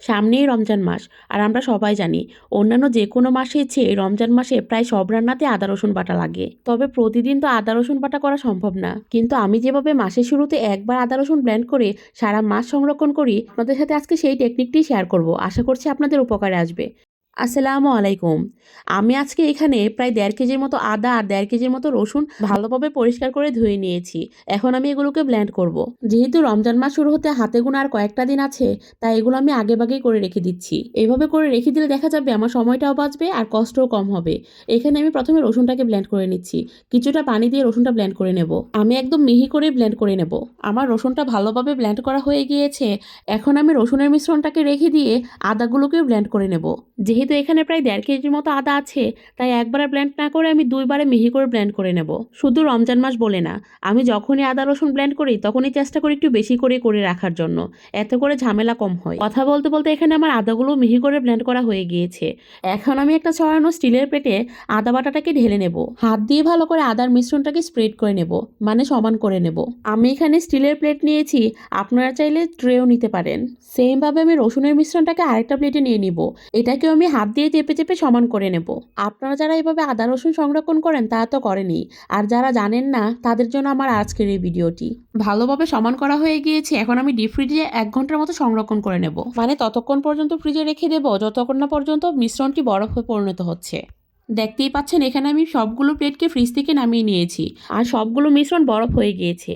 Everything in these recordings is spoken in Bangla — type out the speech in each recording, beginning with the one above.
সামনেই রমজান মাস আর আমরা সবাই জানি অন্যান্য যে কোনো মাসের চেয়ে রমজান মাসে প্রায় সব রান্নাতে আদা রসুন বাটা লাগে। তবে প্রতিদিন তো আদা রসুন বাটা করা সম্ভব না, কিন্তু আমি যেভাবে মাসের শুরুতে একবার আদা রসুন ব্লেন্ড করে সারা মাস সংরক্ষণ করি, আপনাদের সাথে আজকে সেই টেকনিকটি শেয়ার করব। আশা করছি আপনাদের উপকারে আসবে। আসসালামু আলাইকুম। আমি আজকে এখানে প্রায় 1.5 কেজির মতো আদা আর 1.5 কেজির মতো রসুন ভালোভাবে পরিষ্কার করে ধুয়ে নিয়েছি। এখন আমি এগুলোকে ব্লেন্ড করব। যেহেতু রমজান মাস শুরু হতে হাতে গোনা আর কয়েকটা দিন আছে, তাই এগুলো আমি আগেভাগেই করে রেখে দিচ্ছি। এইভাবে করে রেখে দিলে দেখা যাবে আমার সময়টাও বাঁচবে আর কষ্টও কম হবে। এখানে আমি প্রথমে রসুনটাকে ব্লেন্ড করে নিচ্ছি। কিছুটা পানি দিয়ে রসুনটা ব্লেন্ড করে নেব। আমি একদম মিহি করে ব্লেন্ড করে নেব। আমার রসুনটা ভালোভাবে ব্লেন্ড করা হয়ে গিয়েছে। এখন আমি রসুনের মিশ্রণটাকে রেখে দিয়ে আদাগুলোকেও ব্লেন্ড করে নেব। যেহেতু এখানে প্রায় 1.5 কেজির মতো আদা আছে, তাই একবারে ব্লেন্ড না করে আমি দুইবারে মিহি করে ব্লেন্ড করে নেব। শুধু রমজান মাস বলে না, আমি যখনই আদা রসুন ব্লেন্ড করি তখনই চেষ্টা করি একটু বেশি করে রাখার জন্য। এতে করে ঝামেলা কম হয়। কথা বলতে বলতে এখানে আমার আদাগুলো মিহি করে ব্লেন্ড করা হয়ে গিয়েছে। এখন আমি একটা ছড়ানো স্টিলের প্লেটে আদা বাটাটাকে ঢেলে নেব। হাত দিয়ে ভালো করে আদার মিশ্রণটাকে স্প্রেড করে নেব, মানে সমান করে নেব। আমি এখানে স্টিলের প্লেট নিয়েছি, আপনারা চাইলে ট্রেও নিতে পারেন। সেম ভাবে আমি রসুনের মিশ্রণটাকে আরেকটা প্লেটে নিয়ে নিব। এটাকেও আমি হাত দিয়ে চেপে চেপে সমান করে নেব। আপনারা যারা এভাবে আদা রসুন সংরক্ষণ করেন তারা তো করেনই, আর যারা জানেন না তাদের জন্য আমার আজকের এই ভিডিওটি। ভালোভাবে সমান করা হয়ে গিয়েছে। এখন আমি ডিপ ফ্রিজে 1 ঘন্টার মতো সংরক্ষণ করে নেব, মানে ততক্ষণ পর্যন্ত ফ্রিজে রেখে দেব যতক্ষণ না পর্যন্ত মিশ্রণটি বরফে পরিণত হচ্ছে। দেখতেই পাচ্ছেন এখানে আমি সবগুলো প্লেটকে ফ্রিজ থেকে নামিয়ে নিয়েছি আর সবগুলো মিশ্রণ বরফ হয়ে গিয়েছে।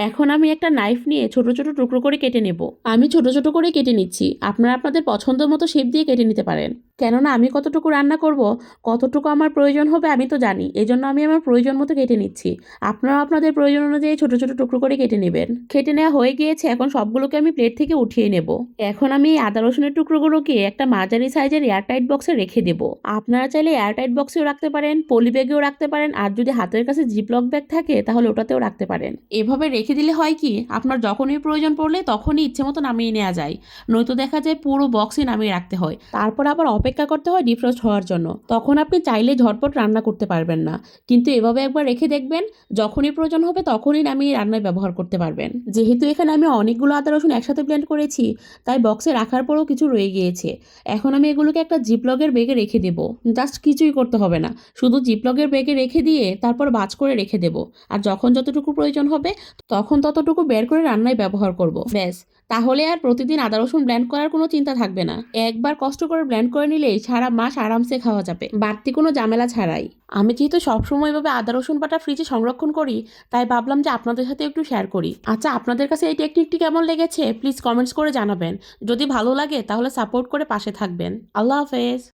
এখন আমি একটা নাইফ নিয়ে ছোট ছোট টুকরো করে কেটে নেব। আমি ছোট ছোট করে কেটে নিচ্ছি, আপনারা আপনাদের পছন্দ মতো শেপ দিয়ে কেটে নিতে পারেন। কেননা আমি কতটুকু রান্না করব, কতটুকু আমার প্রয়োজন হবে আমি তো জানি, এজন্য আমি আমার প্রয়োজন মতো কেটে নিচ্ছি। আপনারা আপনাদের প্রয়োজন অনুযায়ী ছোট ছোট টুকরো করে কেটে নেবেন। কেটে নেওয়া হয়ে গিয়েছে, এখন সবগুলোকে আমি প্লেট থেকে উঠিয়ে নেব। এখন আমি এই আদা রসুনের টুকরোগুলোকে একটা মাঝারি সাইজের এয়ারটাইট বক্সে রেখে দেব। আপনারা চাইলে এয়ারটাইট বক্সেও রাখতে পারেন, পলি ব্যাগেও রাখতে পারেন, আর যদি হাতের কাছে জিপলক ব্যাগ থাকে তাহলে ওটাতেও রাখতে পারেন। এভাবে রেখে দিলে হয় কি, আপনার যখনই প্রয়োজন পড়লে তখনই ইচ্ছে মতো নামিয়ে নেওয়া যায়। নয়তো দেখা যায় পুরো বক্সই নামিয়ে রাখতে হয়, তারপর আবার অপেক্ষা করতে হয় ডিফ্রস্ট হওয়ার জন্য। তখন আপনি চাইলে ঝটপট রান্না করতে পারবেন না। কিন্তু এভাবে একবার রেখে দেখবেন, যখনই প্রয়োজন হবে তখনই নামিয়ে রান্নায় ব্যবহার করতে পারবেন। যেহেতু এখানে আমি অনেকগুলো আদা রসুন একসাথে ব্লেন্ড করেছি, তাই বক্সে রাখার পরেও কিছু রয়ে গিয়েছে। এখন আমি এগুলোকে একটা জিপলগের ব্যাগে রেখে দেব। জাস্ট কিছুই করতে হবে না, শুধু জিপলগের ব্যাগে রেখে দিয়ে তারপর ভাঁজ করে রেখে দেব। আর যখন যতটুকু প্রয়োজন হবে তখন ততটুকু বের করে রান্নায় ব্যবহার করব। ব্যাস, তাহলে আর প্রতিদিন আদা রসুন ব্লেন্ড করার কোনো চিন্তা থাকবে না। একবার কষ্ট করে ব্লেন্ড করে নিলেই সারা মাস আরামসে খাওয়া যাবে, বাড়তি কোনো ঝামেলা ছাড়াই। আমি যেহেতু সবসময় এভাবে আদা রসুন বাটা ফ্রিজে সংরক্ষণ করি, তাই ভাবলাম যে আপনাদের সাথে একটু শেয়ার করি। আচ্ছা, আপনাদের কাছে এই টেকনিকটি কেমন লেগেছে প্লিজ কমেন্টস করে জানাবেন। যদি ভালো লাগে তাহলে সাপোর্ট করে পাশে থাকবেন। আল্লাহ হাফেজ।